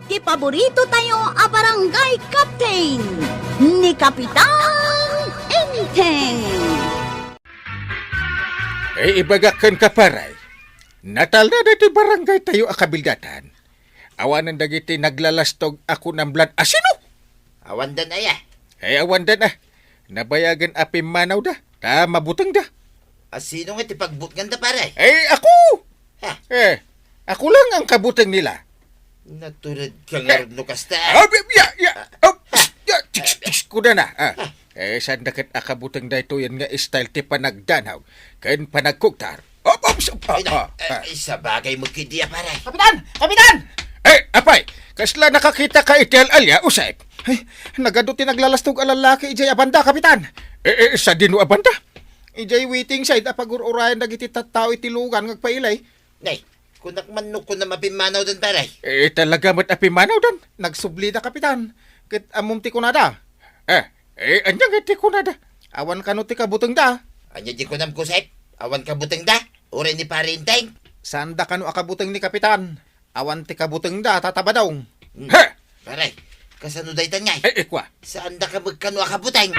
ti paborito tayo a barangay captain ni Kapitan Enteng. Ibagakan ka paray. Natal na dati barangay tayo akabildatan. Awanan dagiti naglalastog ako ng blood asino. Awandan aya. Awan da na. Nabayagan api manaw da. Ta mabutang da. Asino nga ti pagbutgan da pare? Ako! Ha? Ako lang ang kabutang nila. Natulad ka nga rin kasta. Ko na. Saan dakat akabutang da ito yan nga style ti panagdanaw. Kain panagkuktar. Sa bagay mo kidiya pare. Kapitan! Kapitan! Apay, kasla nakakita ka itel alya, usay. Nagaduti naglalastog alalaki ijay abanda, kapitan. Sa dino abanda? Ijay waiting side, apag-urayan dagiti tattao itilugan, ngagpailay. Nay, kunak manok ko na mapimanaw doon pare. Talaga mat apimanaw dan. Nagsubli da, kapitan. Kit amum ti kunada. Anyang iti kunada. Awan kano ti kabuteng da. Anya di ko nam kusep. Awan ka buteng da. Ure ni pare Inteng. Sanda kano akabuteng ni kapitan. Awan ti kabuteng da, tatabadong. Pare, kasano daytan ngay? Kwa. Saan da ka magkano akabuteng?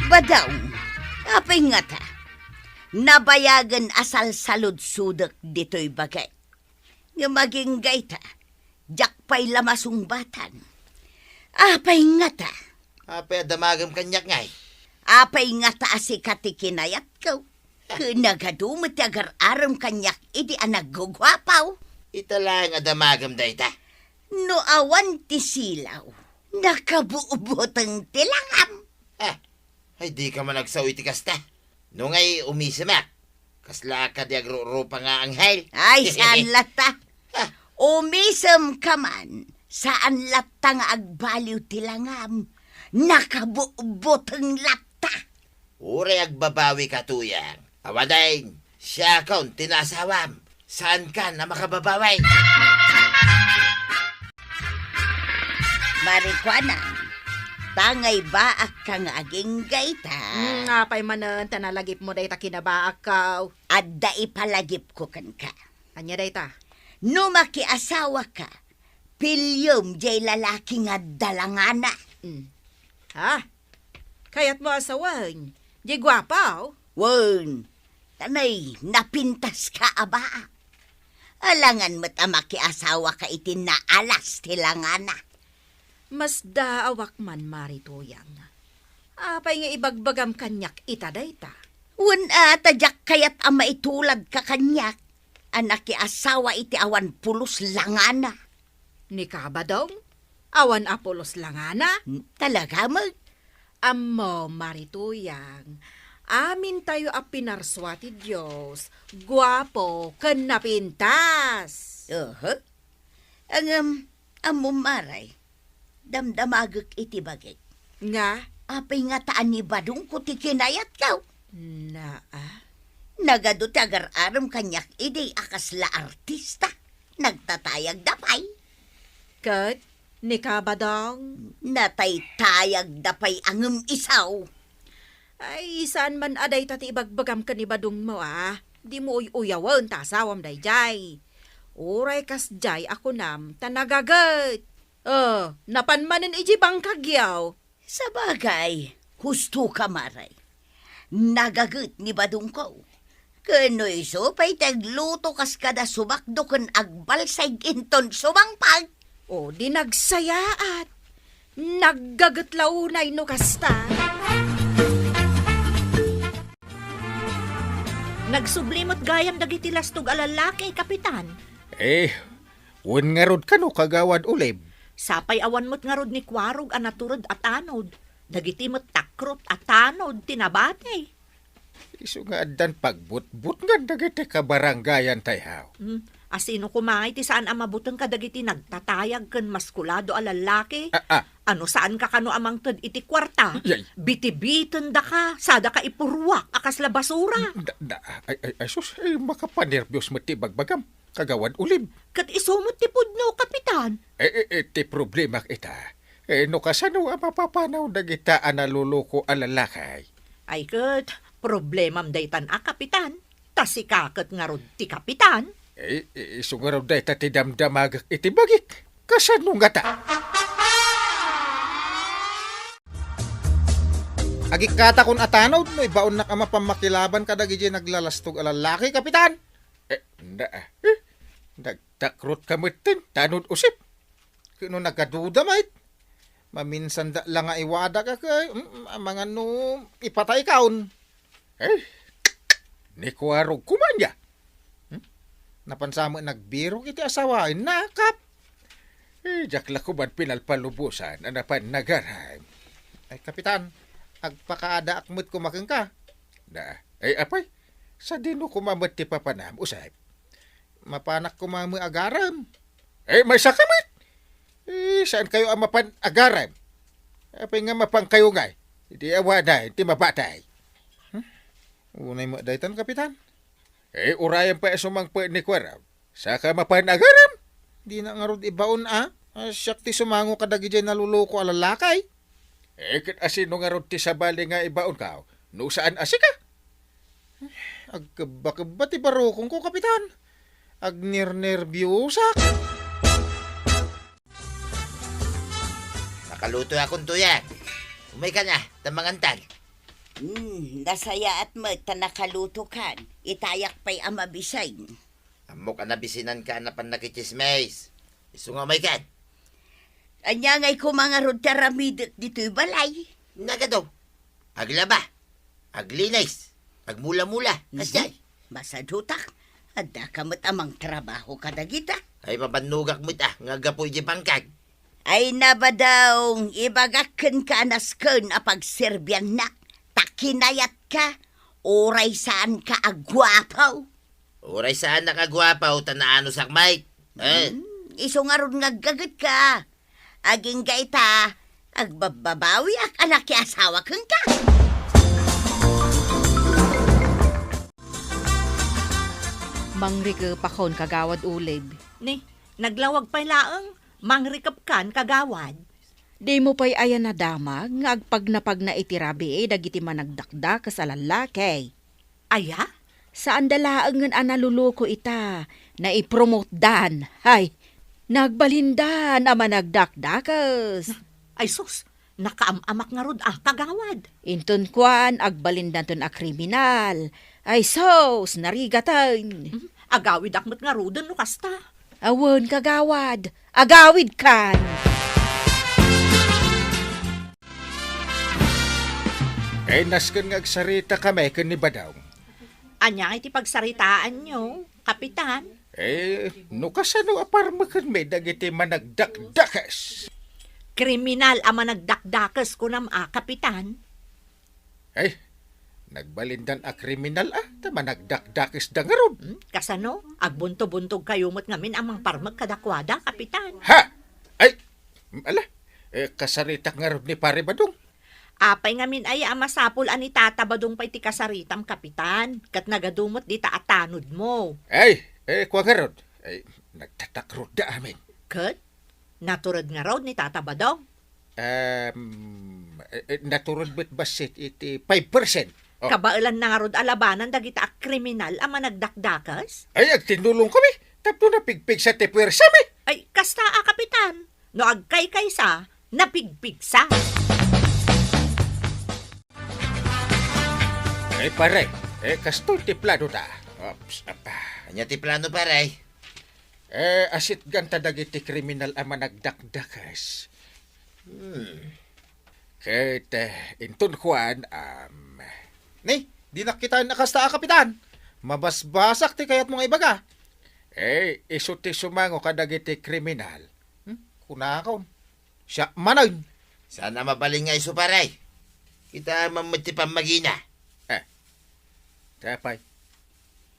Badong, apay nga ta. Nabayagan asal salud-sudak dito'y bagay. Nga maging gayta, jakpay lamasumbatan. Apay nga ta. Apay damagam kanyak ngay. Apay nga ta asi katikinayat ko. Nagadumot agar-aram kanyak idi anagugwapaw. Italang adamagam dayta. No awan ti silaw, nakabuubotang tilangam. Ay di ka man nagsawi ti kasta. No ngay umisimak. Kasla ka di agro-rupa nga anghel. Ay, saan lata? Umisam ka man, saan lata nga agbaliw tilangam, nakabuubotang lata. Ure agbabawi ka tuyang. Awaday, siya kaun tinasawam. Saan ka na makababaway? Marikwanan, tangay baak kang aging gayta. Apay manan, tanalagip mo day ta kinabaak kaw. Adda ipalagip ko kan ka. Anya day ta? No makiasawa ka, pilyom jay lalaki nga dalangana. Ha? Kayat mo asawan. Di gwapaw. Wen, tanay, napintas ka aba. Alangan mo't makiasawa ka itin na alas tilangana. Mas daawak man marituyang. Apay nga ibagbagam kanyak itaday ta. Wen tadyak kayat ama itulad ka kanyak. Anak ki asawa iti awan pulos langana. Ni kabadong? Awan apolos langana? Talaga mo? Amo marituyang. Amin tayo a pinarswati Diyos. Guwapo ken napintas. Ang maray. Damdamagak iti bagay. Nga? Apay nga taan ni Badong ko ti kinayat kaw. Nagado ti agar-aram kanyak idi akasla artista. Nagtatayag dapay. Kat, ni kabadong? Nataytayag dapay angem isaw. Ay, saan man aday tati ibagbagam ka ni badong mo Di mo uyawan tasawam day jay. Uray kas jay ako nam tanagagat. Napanmanin iji bangkagyaw. Sa bagay, husto ka maray. Nagagat ni badong ko. Kano iso pa'y tagluto kas kada subakdo kan agbalsay ginton sumangpag. Di nagsayaat. Naggagatlaunay no kasta. Nagsublimot gayam dagiti lastog alalaki, kapitan. Wen nga rod kano kagawad ulib. Sapay awan mo't nga rod ni kwarog anaturod at anod. Dagiti mo't takrot at anod tinabate. Isu nga adan pagbut-but nga dagiti kabaranggayan tayaw. Asino kumangay ti saan ang mabutang kadagiti nagtatayag ken maskulado a lalaki? Ano saan ka kano amang ted iti kwarta? Yay. Biti-bitin da ka, sada ka ipurwak akas la basura. Sus, makapanervyos mo ti bagbagam. Kagawad ulib. Kat isumot ti pudno, kapitan. Ti problema kita. No kasano ang mapapanaw dagita analuloko alalakay. Ay kat, problemam daytan kapitan. Tasikakat nga rod ti kapitan. Isungaraw day tati damdamagak iti bagik. Kasano nga ta? Agikata kun atanod, no ibaon na kama pamakilaban kadag iti naglalastog a lalaki, kapitan. Nagtakrot kamitin, tanod usip. Kino nagkaduda, mait. Maminsan da lang nga iwada ka kay, mga no, ipatay kaon. Ni kuwarog kumanya. Napansamo nagbiro iti asawain, nakap. Jakla ko man pinalpalubusan, anapan nagaray. Ay, kapitan, agpakaada akmut kumakang ka. Apay, sa dino kumamat ti papanam, usay. Mapanak kumamu agaram. May sakamit. Saan kayo ang mapan-agaram? Apay nga mapang kayo ngay. Hindi awaday, hindi mabatay. Unay mo daytan, kapitan. Urayan pa sumang pa ni Kwaraw. Saka mapan-agaram. Di na nga rod ibaon Siyak ti sumango kadag ijay naluloko alalakay. Kat asino nga rod ti sabali nga ibaon ka. No saan asika? Agkaba ti barokong ko, kapitan. Agnir-nervyosa. Nakaluto akong tuyang. Umay ka na, tamangantan. Nasaya at ta nakaluto kan. Itayak pa'y amabisay. Amo ka nabisinan ka na pan nakichismays. Iso nga may kan. Anya ngay ko mga rod taramid dito'y balay. Naga daw. Aglaba. Aglinays. Agmula-mula. Asday. Masadutak. Adda kamot amang trabaho kadagita. Ay mabanugak mo ta. Nga gapoy di pangkag. Ay naba daw, ibagaken ka anasken apag serbyan na. Takinayat ka. Oray saan ka agwapaw. Oray saan nakagwapaw tanaano sakmay. Iso nga ron ngagagat ka. Aging gaita, agbababawi ak anak ki asawa kang ka. Mangrika pakon kagawad ulib. Ni, naglawag pa'y laang, mangrikap kan kagawad. Di mo pa'y ayan na damag, nga agpagnapag na itirabi dagiti managdakda sa lalaki. Aya? Saan dalaangan analuluko ita, na ipromote dan, hay, nagbalindan ama nagdakdakas. Ay sus, nakaamamak nga rod kagawad. Inton kwan, agbalindan ton a kriminal. Ay sos, narigatan. Agawid akmat nga rodon no kasta. Awon kagawad, agawid kan. Nasken nga agsarita kami kan ni Badaw. Anya iti pagsaritaan nyo, kapitan. No kasano aparmakan may dagiti managdakdakas. Kriminal ang managdakdakas ko kapitan. Nagbalindan a kriminal ta managdakdakas da nga ron. Kasano, agbunto-buntog kayo mo't ngamin amang parmag kadakwada, kapitan. Ha? Kasaritak nga ron ni Pare Badong. Apay ngamin ay amasapol ani tatabadong pa iti kasaritam, kapitan. Kat nagadumot di taatanod mo. Kwa nga ron. Nagtatakrot da amin. Kat? Naturad nga raw ni tatabadong. Naturod ba't basit iti 5%? Kabailan na nga rod alabanan dagita a kriminal ang managdakdakas? Agtinulong kami. Tapno na pigpig sa tipwersa mi. Ay, kasta kapitan. No agkay kaysa, napigpigsa. Pare, kasto tiplado ta. Ops, Anya ti plano paray. Asit ganta dagiti kriminal ang managdakdakas. Kahit intun kuan, di nakita nakasta kapitan. Mabasbasak ti kayat mga ibaga. Iso ti sumango kadagiti kriminal. Kunakaon. Siya manay. Sana mabaling nga iso paray. Kita mamati pamagina. Tapay.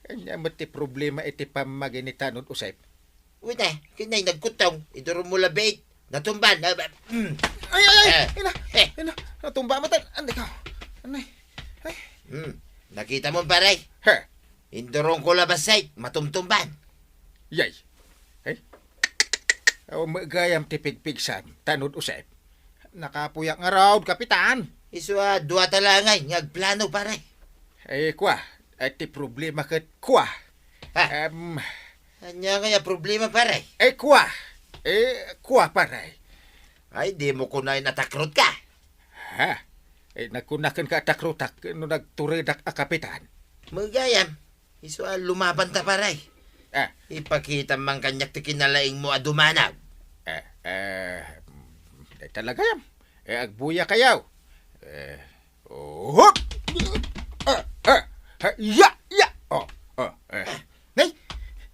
Kanya mati problema iti pamaginitanod usay. Uy na, kinay nagkutong. Iduro mo labait. Natumban. Ina, natumba mo tan. Anday ka. Anday. Nakita mo paray. Indurong ko labasay. Matumtumban. Yay. Magayam ti pigpigsan. Tanod usay. Nakapuyak nga raw, kapitan. Iso duwa talangay. Ngagplano paray. Kwa. Ti problema kat kwa. Anya nga problema paray. Kuwa paray. Ay, di mo kunay natakrot ka. Ha? Nagkunakan ka takrutak no nagturidak a kapitan. Magayam. Iso lumaban ta paray. Ipakita man kanyak ti kinalaing mo adumanaw. Talaga yam. Agbuya kayaw. Hop! Ya! Nay,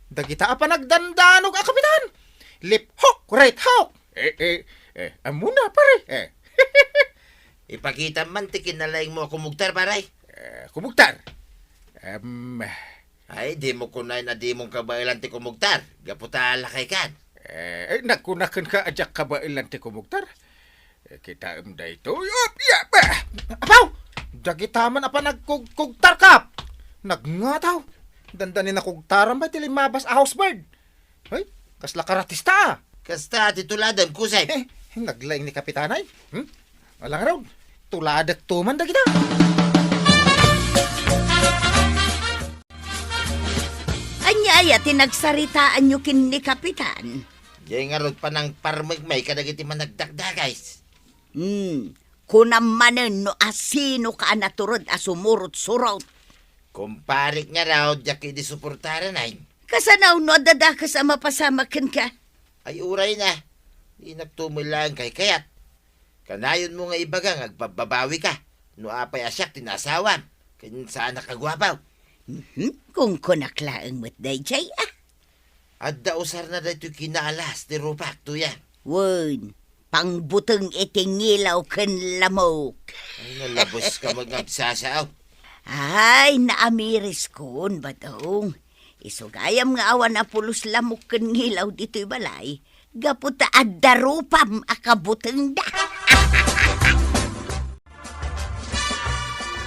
dagita pa nagdandanog a kapitan. Lip hawk, right hawk. Amuna pare. Ipakita man ti kinalaing mo kumugtar paray. Kumugtar. Ay, di mo kunay na di mong kabailan ti kumugtar. Gaputa lakay kan. Nagkunakan ka ajak kabailan ti kumugtar. Kita da ito. Apaw! Dagitaman apa nagkugtar kap. Nagnataw. Dandanin na kugtaran ba ti limabas a housebird. Ay, kasla karatista. Kasta tituladan kusay. Naglaing ni kapitanay. Walang raw. Tuladak tuman da kita. Anyaya tinagsaritaan nyo kin ni Kapitan. Diyan nga ron pa ng parmagmay kadagiti man nagdakdagais. Kunamanen no asino ka naturod asumurot-surot. Kumparik nga raw diyak di suportaran ay. Kasanaw no dadakas ang mapasamakin ka. Ay uray na. Di nagtumulang kay kayat. Kanayon mo nga ibagang agbabawi ka. No apay asyak tinasawam. Kanyan saan nakagwapaw. Kung kunaklaang mo't dayjay At dausar na dito kinaalas ti rupak tuyan. Wun, pangbuteng itingilaw ken lamok. Ay nalabos ka magagsasaw. Ay, naamiris kon batong. Isugayam nga awan na pulos lamok ken ngilaw dito'y balay. Gaputa addarupam akabuteng da.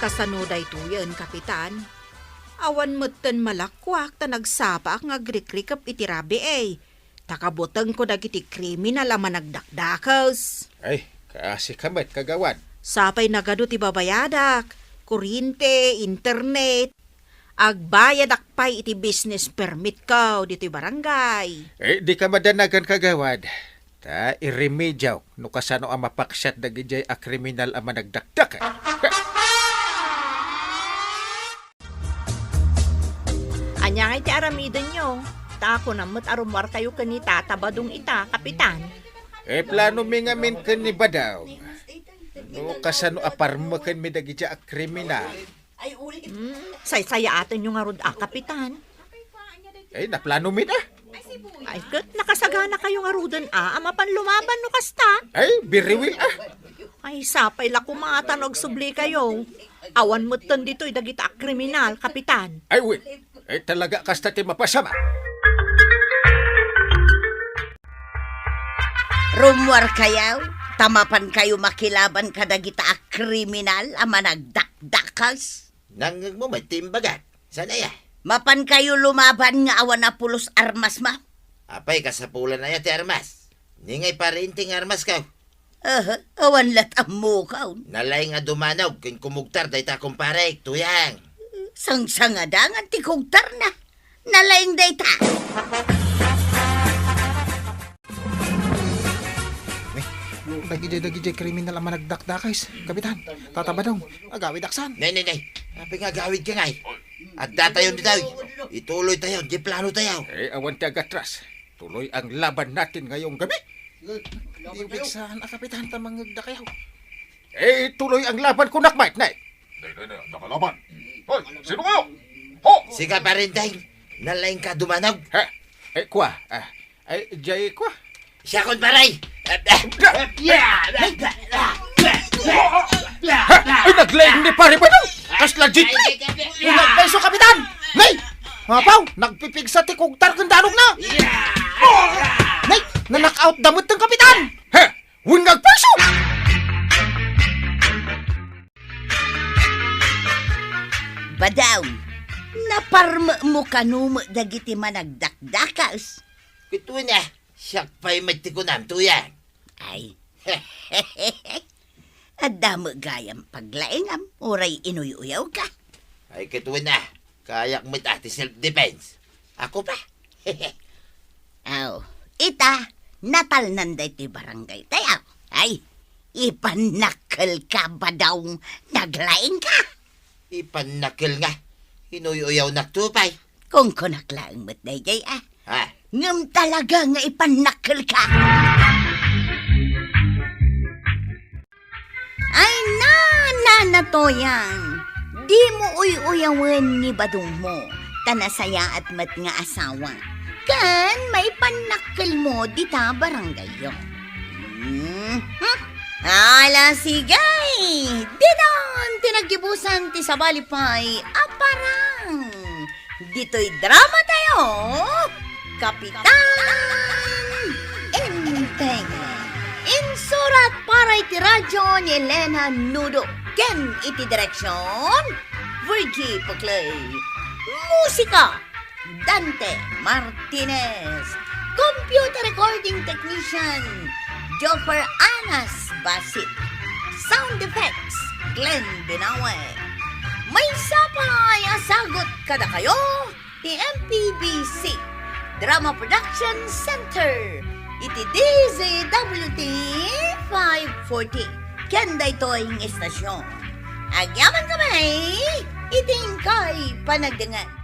Kasanuday tuyan, Kapitan. Awan mo't malakwak ta nagsapak nga agrikrikap iti rabi Takabutang ko dagiti kriminal ang nagdakdakas. Ay, kasi kamat kagawan. Sapay nagado ti babayadak, kuryente, internet. Agbayad akpay iti business permit ko dito'y barangay. Di ka madanagan kagawad. Ta, iremedyaw. No kasano ang mapaksyat na gijay a kriminal ang managdakdak. Anya nga iti aramidon nyo. Tako namot arumwar kayo kanita tabadong ita, Kapitan. Plano mi nga min ken ni Badaw. No kasano aparmo ken mi dagiti a kriminal. Say-saya atin yung arod Kapitan. Naplano mi na. Ay, kat nakasagana kayo nga rudan amapan lumaban no kasta. Ay, biriwil Ay, sapay la kumatan og subli kayo. Awan mo ton dito'y dagita kriminal, Kapitan. Ay, wait. Talaga kasta ti mapasama. Rumwar kayaw, tamapan kayo makilaban kadagita a kriminal ama nagdakdakas. Nangag mo may timbagat. Sana ya? Mapan kayo lumaban nga awan na pulos armas ma. Apay kasapulan na ya ti armas. Ningay parinting armas ka. Awan latam mo ka. Nalay nga dumanaw kin kumugtar day ta kumparek tuyang. Sang-sangadangan ti kugtar na. Nalaing dayta. Dagiti kriminal ang managdakdakais. Kapitan, tatabadong. Agawid aksan. Nay. Apay nga gawid ka ngay. At datayon di tayo. Ituloy tayo. Di plano tayo. Awan ti agatras. Tuloy ang laban natin ngayong gabi. Ibig saan Kapitan tamang nagdakayaw. Tuloy ang laban ko nakmait, nay. Nakalaban. Hoy, sino kayo? Ho! Sige pa rin tayo. Nalaing ka dumanaw. Kwa. Jay kwa. Siya kon paray. Naglaing ni pare ba daw? Kas legit na. Nagpeso, Kapitan. Nay! Mapaw, nagpipig sa tikugtar kung danog na. Nay, na-knock-out damot ng Kapitan. Huwag nagpeso. Badaw, naparma mo kanuma dagiti managdakdakas. Kito na. Siya pa'y magtikunam tuyang. Ay, adamo gayam paglaingam, oray inuyaw ka. Ay kito na. Kayak mo iti self-defense. Ako pa. Aw, ita, natal nanday ti barangay tayo. Ay, ipanakal ka ba daw naglaing ka? Ipanakil nga. Inuyaw naktupay. Kung kunaklaang mo't dayjay Ha? ngam talaga nga ipanakal ka. Ay na to yan. Di mo uyawan ni badong mo, tanasaya at mat nga asawa. Kan may panakal mo dita barangay yun. Ala sigay! Dinon tinagibusan ti sabalipay aparang. Dito'y drama tayo, Kapitan Enteng. Insurat para iti radyo ni Elena Nudo. Ken iti direksyon, Virgie Paclay. Musika, Dante Martinez. Computer recording technician, Joper Anas Basit. Sound effects, Glenn Binawe. May sapay asagot kada kayo, ti MPBC Drama Production Center. Iti DZWT 540. Kenda ito'y istasyon. Agyaman kami, iting kay panagdangan.